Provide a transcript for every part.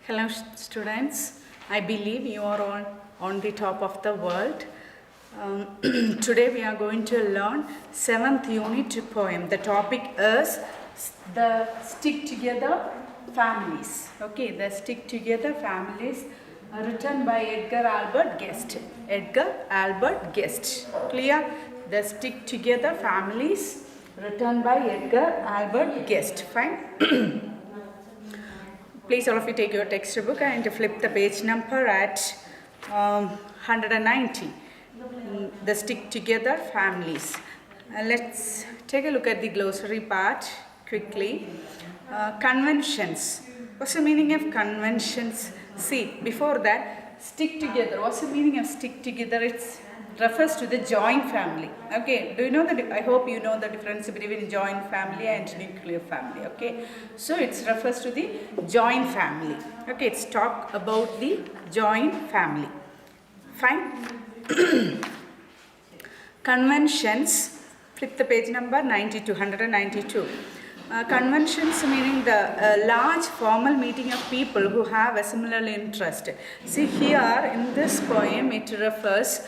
Hello students, I believe you are all on the top of the world. Today we are going to learn 7th unit poem. The topic is the stick together families. Okay, the stick together families written by Edgar Albert Guest. Edgar Albert Guest. Clear? The stick together families written by Edgar Albert Guest. Fine. Please all of you take your textbook and flip the page number at 190. The stick together families. Let's take a look at the glossary part quickly. Conventions. What's the meaning of conventions? See, before that, stick together. What's the meaning of stick together? It refers to the joint family. Okay, do you know that? I hope you know the difference between joint family and nuclear family. Okay, so it refers to the joint family. Okay, it's talk about the joint family. Fine. Conventions. Flip the page number 92, 192. Conventions meaning the large formal meeting of people who have a similar interest. See here in this poem it refers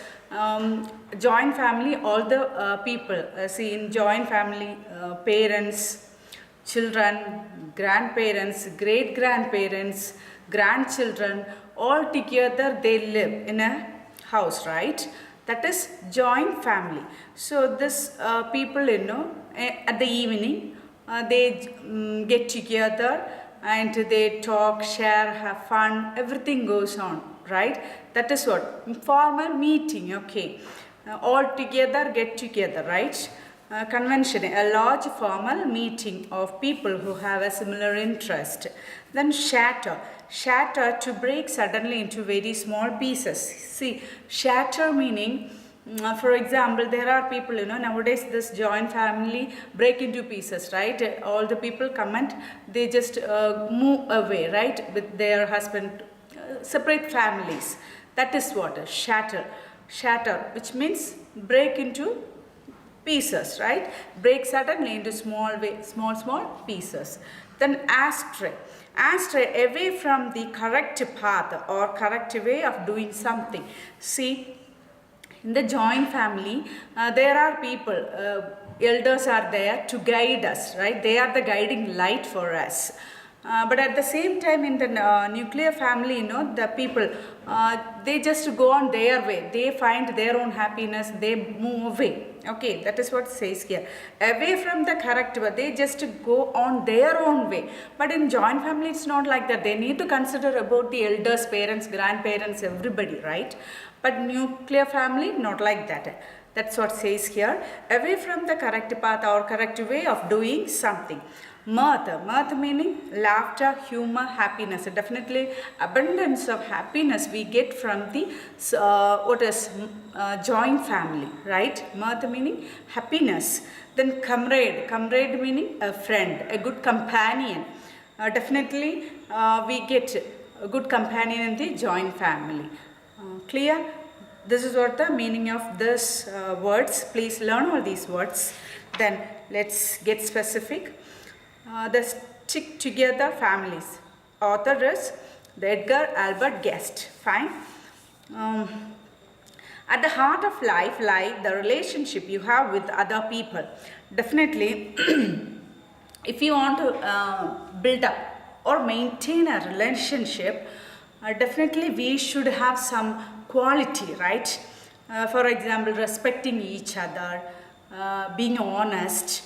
joint family, all the people. See in joint family, parents, children, grandparents, great grandparents, grandchildren, all together they live in a house, right? That is joint family. So this people, you know, at the evening they get together and they talk, share, have fun, everything goes on, right? That is what? Formal meeting, okay. All together, get together, right? Convention, a large formal meeting of people who have a similar interest. Then shatter. Shatter, to break suddenly into very small pieces. See, shatter meaning, for example, there are people, you know, nowadays this joint family break into pieces, right? All the people come and they just move away, right? With their husband, separate families. That is what? Shatter. Shatter, which means break into pieces, right? Break suddenly into small pieces. Then astray. Astray, away from the correct path or correct way of doing something. See, in the joint family, there are people, elders are there to guide us, right? They are the guiding light for us. But at the same time in the nuclear family, you know, the people, they just go on their way. They find their own happiness, they move away. Okay, that is what it says here. Away from the correct way, they just go on their own way. But in joint family, it's not like that. They need to consider about the elders, parents, grandparents, everybody, right? But nuclear family, not like that. That's what it says here. Away from the correct path or correct way of doing something. Mirth. Mirth meaning laughter, humor, happiness. Definitely abundance of happiness we get from the joint family, right? Mirth meaning happiness. Then comrade. Comrade meaning a friend, a good companion. Definitely we get a good companion in the joint family. Clear? This is what the meaning of this words. Please learn all these words. Then let's get specific. The stick together families. Author is the Edgar Albert Guest. Fine. At the heart of life lie the relationship you have with other people. Definitely, if you want to build up or maintain a relationship, definitely we should have some quality, right? For example, respecting each other, being honest,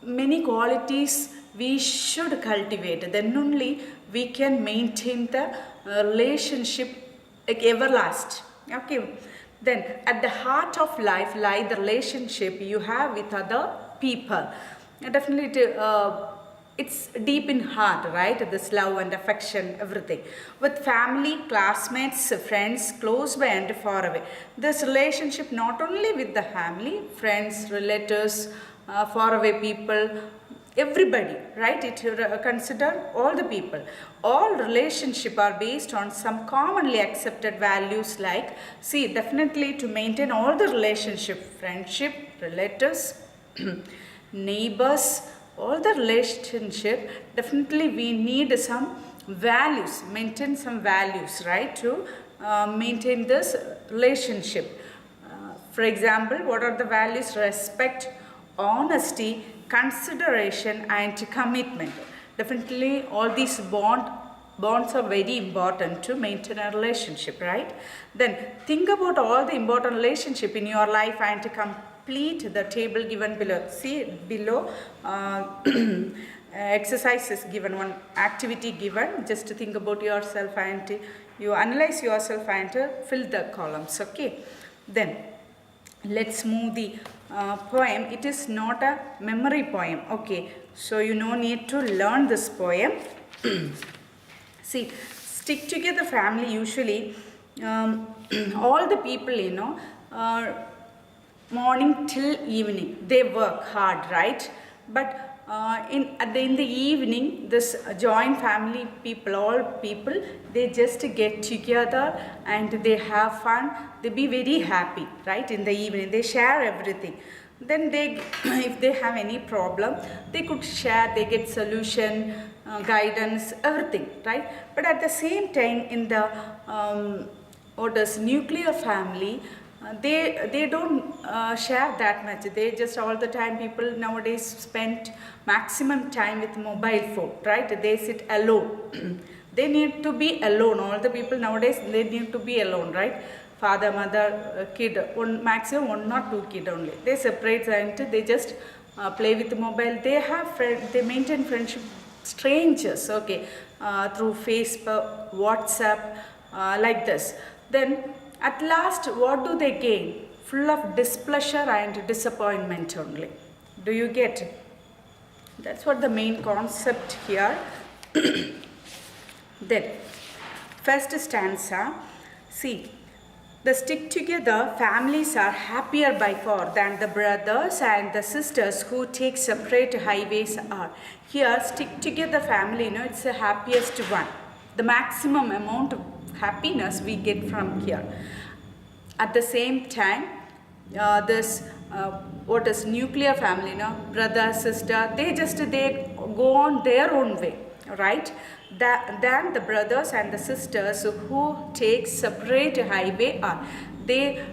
many qualities we should cultivate. Then only we can maintain the relationship like everlasting. Okay. Then at the heart of life lie the relationship you have with other people. Definitely it's deep in heart, right? This love and affection, everything. With family, classmates, friends, close by and far away. This relationship not only with the family, friends, relatives, far away people, everybody, right? It consider all the people. All relationship are based on some commonly accepted values like, see, definitely to maintain all the relationship, friendship, relatives, neighbors, all the relationship, definitely we need some values, maintain some values, right, to maintain this relationship. For example, what are the values? Respect, honesty, consideration, and commitment. Definitely, all these bonds are very important to maintain a relationship, right? Then think about all the important relationship in your life and to complete the table given below. See below. Exercises given, one activity given, just to think about yourself and you analyze yourself and fill the columns. Okay, then let's move the poem. It is not a memory poem. Okay, so you no need to learn this poem. See, stick together family usually all the people morning till evening they work hard, right? But in the evening, this joint family people, all people, they just get together and they have fun. They be very happy, right? In the evening, they share everything. Then they, if they have any problem, they could share. They get solution, guidance, everything, right? But at the same time, in the nuclear family, they don't share that much. They just all the time, people nowadays spend maximum time with mobile phone, right? They sit alone. They need to be alone. All the people nowadays, they need to be alone, right? Father, mother, kid, maximum 1 or 2 kid only. They separate and they just play with the mobile. They have friends, they maintain friendship, strangers, okay, through Facebook, WhatsApp, like this. Then at last, what do they gain? Full of displeasure and disappointment only. Do you get it? That's what the main concept here. Then, first stanza. See, the stick together families are happier by far than the brothers and the sisters who take separate highways are. Here, stick together family, it's the happiest one. The maximum amount of happiness we get from here. At the same time, this what is nuclear family, brother, sister, they go on their own way, right? Then the brothers and the sisters who take separate highway are, they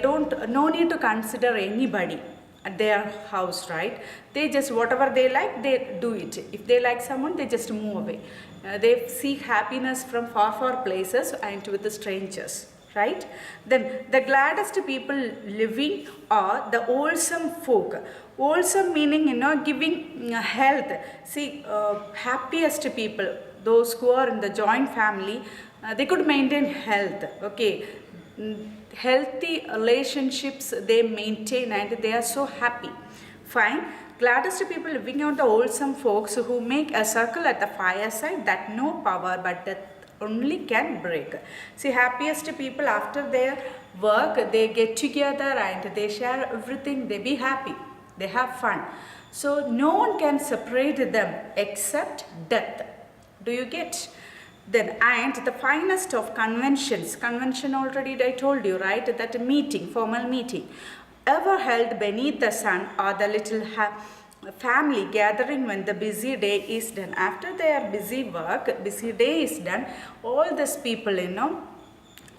don't, no need to consider anybody at their house, right? They just, whatever they like, they do it. If they like someone, they just move away. They seek happiness from far places and with the strangers, right? Then the gladdest people living are the wholesome folk. Wholesome meaning, giving health. See, happiest people, those who are in the joint family, they could maintain health, okay? Healthy relationships they maintain and they are so happy. Fine. Gladdest people living are the wholesome folks who make a circle at the fireside that no power but death only can break. See, happiest people after their work, they get together and they share everything, they be happy, they have fun. So no one can separate them except death. Do you get? Then, and the finest of conventions, convention already I told you, right, that meeting, formal meeting, ever held beneath the sun are the little family gathering when the busy day is done. After their busy work, busy day is done, all these people,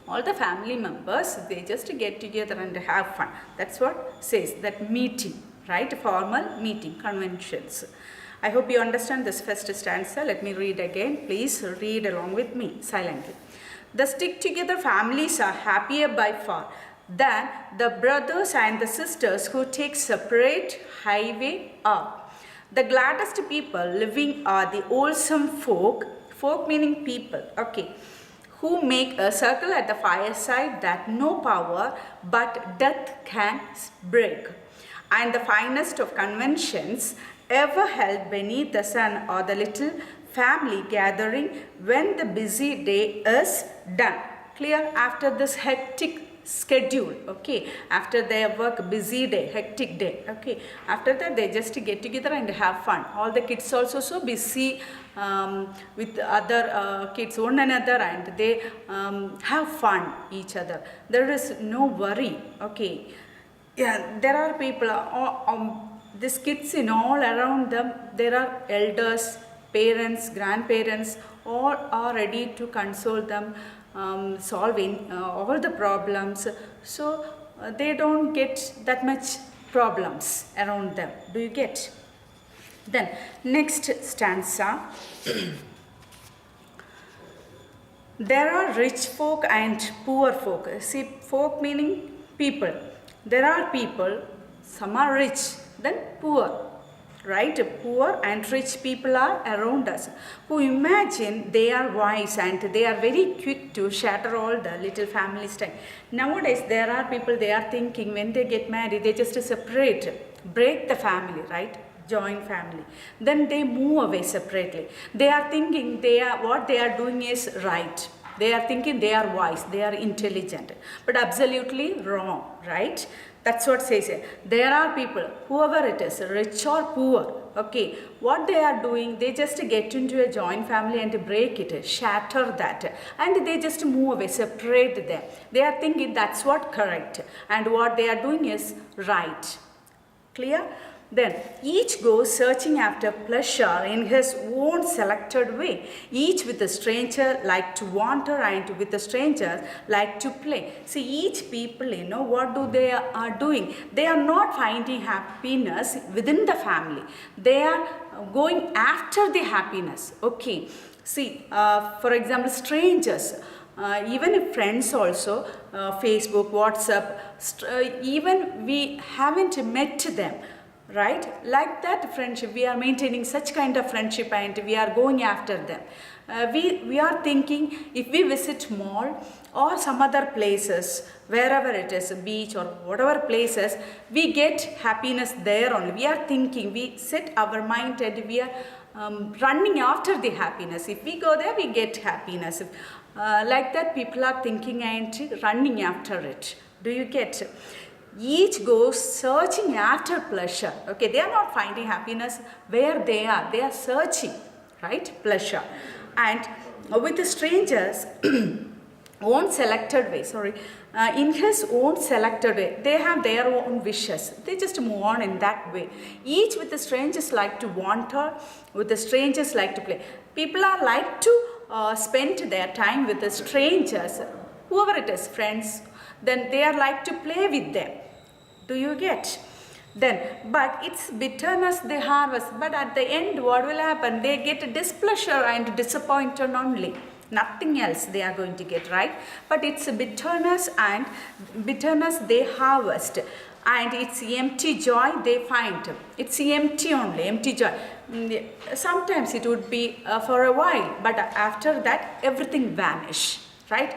all the family members, they just get together and have fun. That's what says, that meeting, right, formal meeting, conventions. I hope you understand this first stanza. Let me read again. Please read along with me silently. The stick together families are happier by far than the brothers and the sisters who take separate highway are. The gladdest people living are the wholesome folk, folk meaning people, okay, who make a circle at the fireside that no power but death can break. And the finest of conventions ever held beneath the sun are the little family gathering when the busy day is done. Clear? After this hectic schedule, okay, after their work, busy day, hectic day, okay, after that they just get together and have fun. All the kids also so busy with other kids, one another, and they have fun each other. There is no worry, okay. Yeah, there are people, these kids in all around them, there are elders, parents, grandparents, all are ready to console them, solving all the problems. So they don't get that much problems around them. Do you get? Then next stanza. There are rich folk and poor folk. See, folk meaning people. There are people, some are rich, then poor. Right? Poor and rich people are around us, who imagine they are wise and they are very quick to shatter all the little family style. Nowadays, there are people, they are thinking when they get married, they just separate, break the family, right? Join family. Then they move away separately. They are thinking what they are doing is right. They are thinking they are wise, they are intelligent, but absolutely wrong, right? That's what says here. There are people, whoever it is, rich or poor, okay, what they are doing, they just get into a joint family and break it, shatter that, and they just move away, separate them. They are thinking that's what correct, and what they are doing is right. Clear? Then each goes searching after pleasure in his own selected way. Each with the stranger like to wander, and with the strangers like to play. See, each people, what do they are doing? They are not finding happiness within the family. They are going after the happiness. Okay. See, for example, strangers. Even if friends also, Facebook, WhatsApp, even we haven't met them. Right? Like that friendship, we are maintaining such kind of friendship and we are going after them. We are thinking if we visit mall or some other places, wherever it is, beach or whatever places, we get happiness there only. We are thinking, we set our mind and we are running after the happiness. If we go there, we get happiness. Like that, people are thinking and running after it. Do you get? Each goes searching after pleasure. Okay, they are not finding happiness where they are searching, right? Pleasure. And with the strangers, own selected way, in his own selected way, they have their own wishes. They just move on in that way. Each with the strangers like to wander, with the strangers like to play. People are like to spend their time with the strangers, whoever it is, friends, then they are like to play with them. Do you get? Then, but it's bitterness they harvest. But at the end, what will happen? They get displeasure and disappointment only. Nothing else they are going to get, right? But it's bitterness and bitterness they harvest. And it's empty joy they find. It's empty only, empty joy. Sometimes it would be for a while, but after that, everything vanish, right?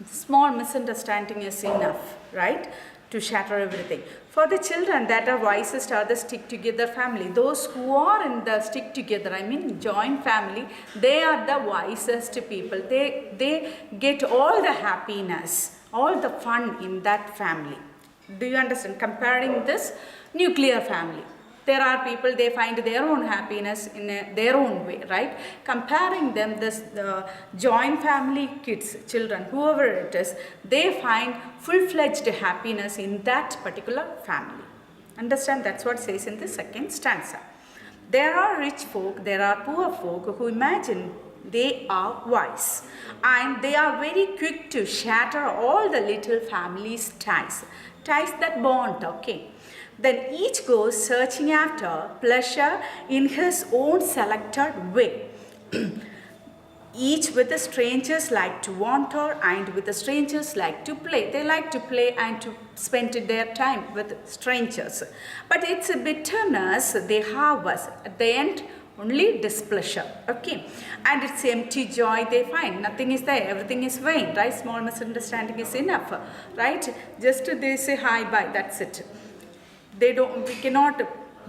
Small misunderstanding is enough, right, to shatter everything. For the children that are wisest are the stick together family. Those who are in the stick together, joint family, they are the wisest people. They get all the happiness, all the fun in that family. Do you understand? Comparing this nuclear family. There are people, they find their own happiness in their own way, right? Comparing them, the joint family kids, children, whoever it is, they find full-fledged happiness in that particular family. Understand? That's what it says in the second stanza. There are rich folk, there are poor folk who imagine they are wise, and they are very quick to shatter all the little family's ties that bond, okay? Then each goes searching after pleasure in his own selected way. Each with the strangers like to wander, and with the strangers like to play. They like to play and to spend their time with strangers. But it's a bitterness they harvest. At the end, only displeasure, okay? And it's empty joy they find. Nothing is there, everything is vain, right? Small misunderstanding is enough, right? Just they say hi, bye, that's it. We cannot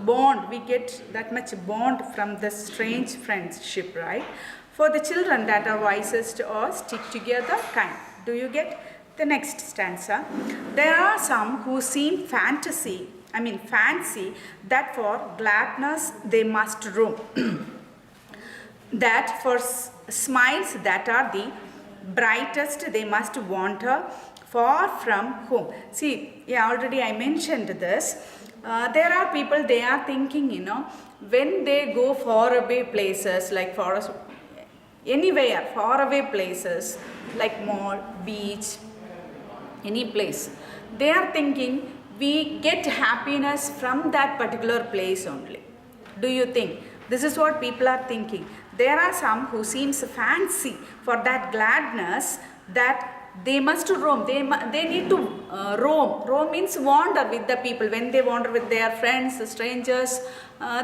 bond, we get that much bond from the strange friendship, right? For the children that are wisest or stick together kind. Do you get? The next stanza. There are some who seem fancy that for gladness they must roam. That for smiles that are the brightest they must wander far from home. See, yeah, already I mentioned this. There are people, they are thinking, when they go far away places like forest, anywhere, far away places like mall, beach, any place, they are thinking we get happiness from that particular place only. Do you think? This is what people are thinking. There are some who seems fancy for that gladness that they must roam. They need to roam. Roam means wander with the people. When they wander with their friends, strangers,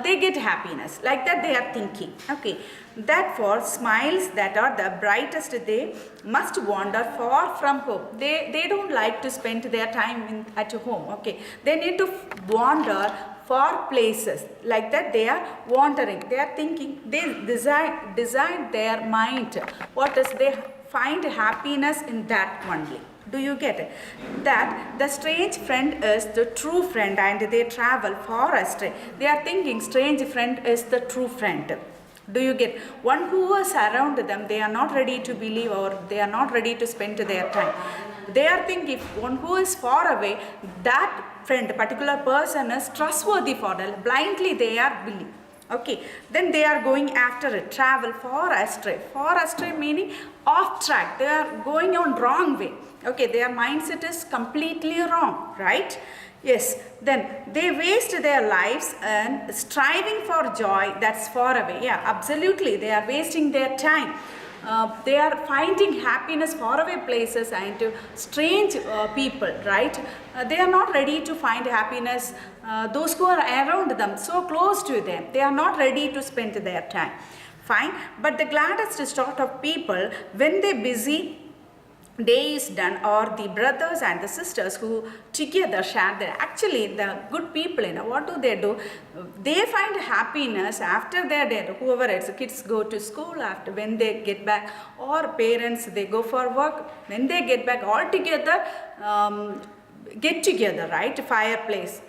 they get happiness. Like that they are thinking. Okay. That for smiles that are the brightest, they must wander far from home. They don't like to spend their time at home. Okay. They need to wander far places. Like that they are wandering. They are thinking. They design their mind. What is they find happiness in that only. Do you get it? That the strange friend is the true friend and they travel far astray. They are thinking strange friend is the true friend. Do you get? One who is around them, they are not ready to believe or they are not ready to spend their time. They are thinking one who is far away, that friend, particular person is trustworthy for them. Blindly they are believing. Okay, then they are going after it, travel far astray. Far astray meaning off track. They are going on wrong way. Okay, their mindset is completely wrong, right? Yes, then they waste their lives and striving for joy that's far away. Yeah, absolutely. They are wasting their time. They are finding happiness far away places and strange people, right? They are not ready to find happiness. Those who are around them, so close to them, they are not ready to spend their time. Fine, but the gladdest sort of people, when they busy day is done, or the brothers and the sisters who together share their, actually the good people, what do? They find happiness after their death. Whoever it's kids go to school after, when they get back, or parents they go for work, when they get back all together, get together, right? Fireplace,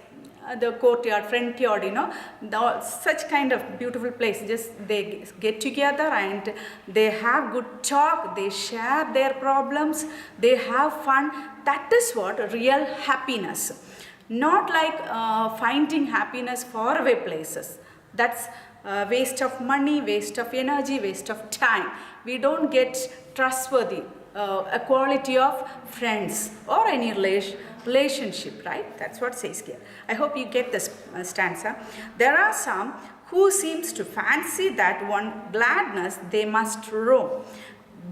the courtyard, front yard, such kind of beautiful place. Just they get together and they have good talk, they share their problems, they have fun. That is what real happiness. Not like finding happiness far away places. That's waste of money, waste of energy, waste of time. We don't get trustworthy, a quality of friends or any relationship, right? That's what says here. I hope you get this stanza. There are some who seems to fancy that one gladness they must roam,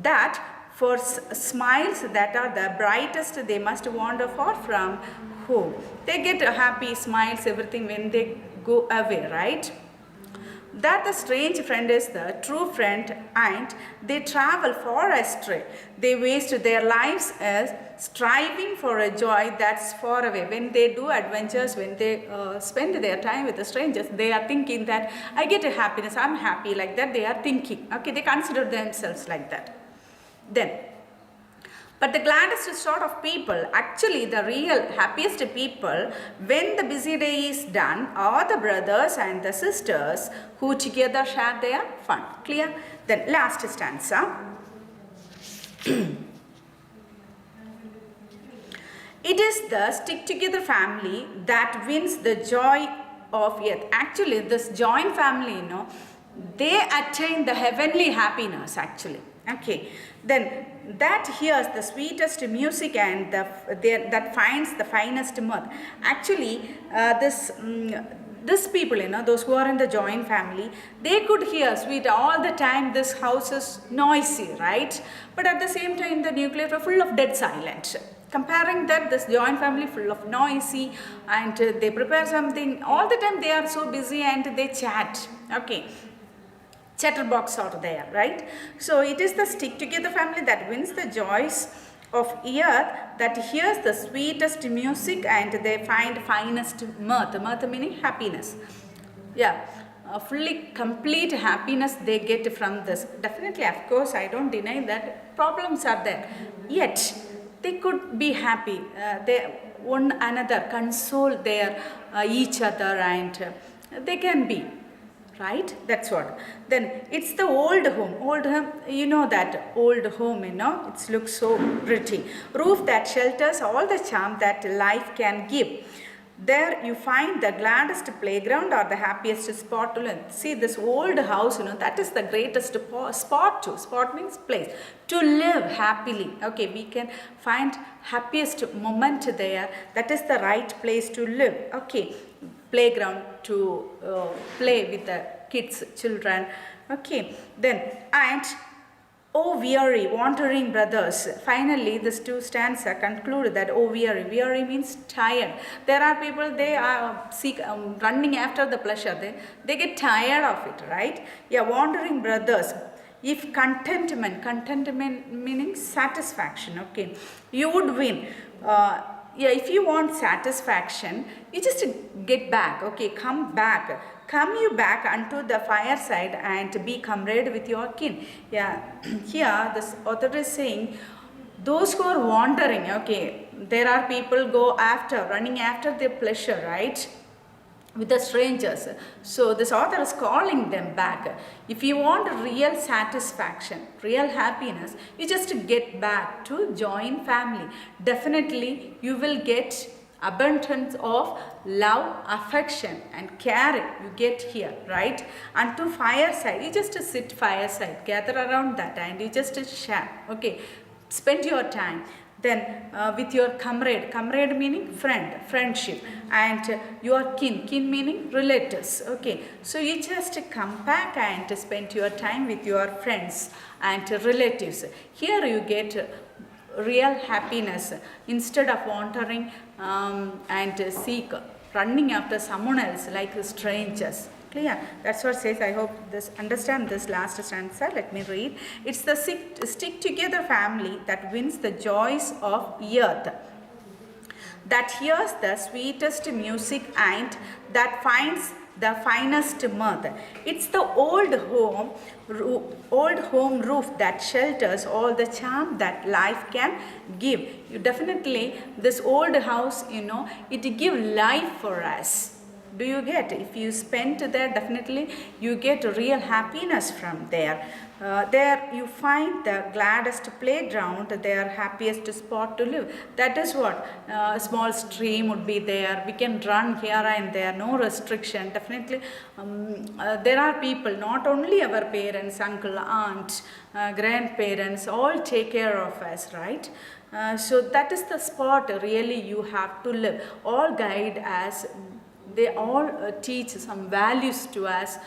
that for smiles that are the brightest they must wander far from home. They get happy smiles, everything when they go away, right? That the strange friend is the true friend and they travel far astray. They waste their lives as striving for a joy that's far away. When they do adventures, when they spend their time with the strangers, they are thinking that I get a happiness, I'm happy, like that they are thinking. Okay, they consider themselves like that. Then, but the gladdest sort of people, actually the real happiest people, when the busy day is done, are the brothers and the sisters who together share their fun. Clear? Then last stanza. It is the stick together family that wins the joy of earth. Actually, this joint family, they attain the heavenly happiness actually. Okay, then that hears the sweetest music and that finds the finest mirth. Actually, this people, those who are in the joint family, they could hear sweet all the time. This house is noisy, right? But at the same time, the nuclear are full of dead silence. Comparing that, this joint family full of noisy, and they prepare something all the time. They are so busy and they chat. Okay. Chatterbox are there, right? So it is the stick together family that wins the joys of earth, that hears the sweetest music and they find finest mirth. Mirth meaning happiness. Yeah, fully complete happiness they get from this. Definitely, of course, I don't deny that problems are there. Yet they could be happy. They one another console their each other and they can be. Right? That's what. Then it's the old home. Old home, that old home, it looks so pretty. Roof that shelters all the charm that life can give. There you find the gladdest playground or the happiest spot to live. See this old house, that is the greatest spot to. Spot means place. To live happily. Okay, we can find happiest moment there. That is the right place to live. Okay, playground to play with the kids, children. Okay, then and oh weary, wandering brothers. Finally, this two stanza conclude that oh weary. Weary means tired. There are people, they are running after the pleasure. They get tired of it, right? Yeah, wandering brothers. If contentment meaning satisfaction. Okay, you would win. Yeah, if you want satisfaction, you just get back. Okay, come back. Come you back unto the fireside and be comrade with your kin. Yeah, here this author is saying, those who are wandering, okay, there are people running after their pleasure, right? With the strangers. So this author is calling them back. If you want real satisfaction, real happiness, you just get back to join family. Definitely you will get abundance of love, affection and care you get here, right? And to fireside, you just sit fireside, gather around that and you just share, okay? Spend your time. Then with your comrade meaning friendship, and your kin meaning relatives. Okay, so you just come back and spend your time with your friends and relatives. Here you get real happiness instead of wandering and running after someone else like strangers. Clear? That's what says. I hope understand this last stanza. Let me read. It's the stick together family that wins the joys of earth, that hears the sweetest music and that finds the finest mirth. It's the old home roof that shelters all the charm that life can give. You definitely, this old house, it give life for us. Do you get? If you spend there, definitely you get real happiness from there. There you find the gladdest playground, their happiest spot to live. That is what a small stream would be there. We can run here and there, no restriction. Definitely, there are people, not only our parents, uncle, aunt, grandparents, all take care of us, right? So that is the spot really you have to live. All guide us. They all teach some values to us.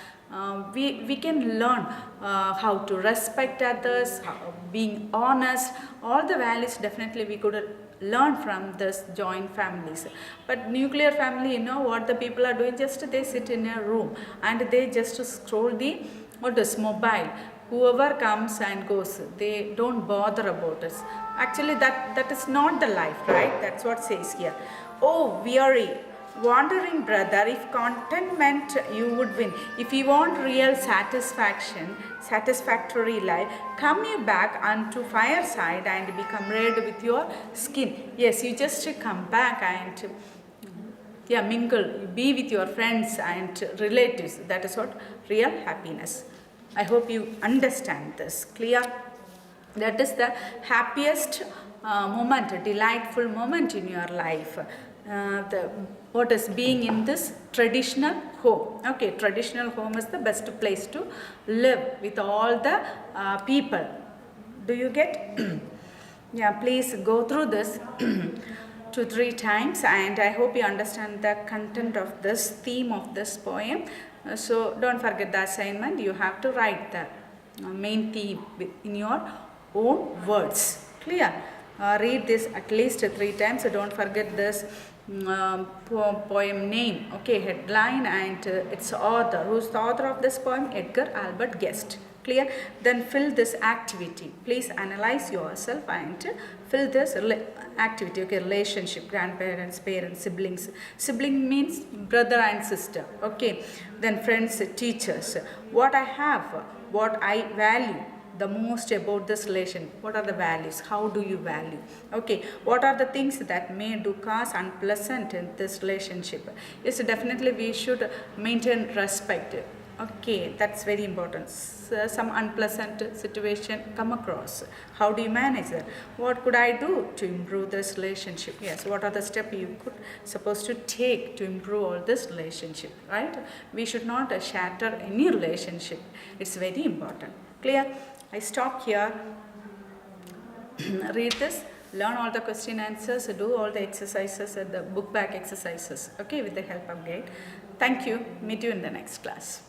We can learn how to respect others, being honest. All the values definitely we could learn from this joint families. But nuclear family, what the people are doing, just they sit in a room and they just scroll the mobile. Whoever comes and goes, they don't bother about us. Actually that is not the life, right? That's what says here. Oh weary, wandering brother, if contentment you would win. If you want real satisfaction, satisfactory life, come you back unto fireside and be comrade with your skin. Yes, you just come back and mingle, be with your friends and relatives. That is what real happiness. I hope you understand this. Clear? That is the happiest moment, delightful moment in your life. What is being in this traditional home. Okay, traditional home is the best place to live with all the people. Do you get? Yeah, please go through this 2-3 times and I hope you understand the content of this theme of this poem. So don't forget the assignment. You have to write the main theme in your own words. Clear? Read this at least 3 times. So don't forget this poem name, okay, headline and its author. Who's the author of this poem? Edgar Albert Guest. Clear? Then fill this activity. Please analyze yourself and fill this activity. Okay, relationship, grandparents, parents, siblings. Sibling means brother and sister. Okay, then friends, teachers. What I have, what I value the most about this relation. What are the values? How do you value? Okay, what are the things that may do cause unpleasant in this relationship? Yes, definitely we should maintain respect. Okay, that's very important. Some unpleasant situation come across. How do you manage that? What could I do to improve this relationship? Yes, what are the steps you could supposed to take to improve all this relationship, right? We should not shatter any relationship. It's very important. Clear? I stop here. Read this, learn all the question answers, do all the exercises, the book back exercises, okay, with the help of guide. Thank you. Meet you in the next class.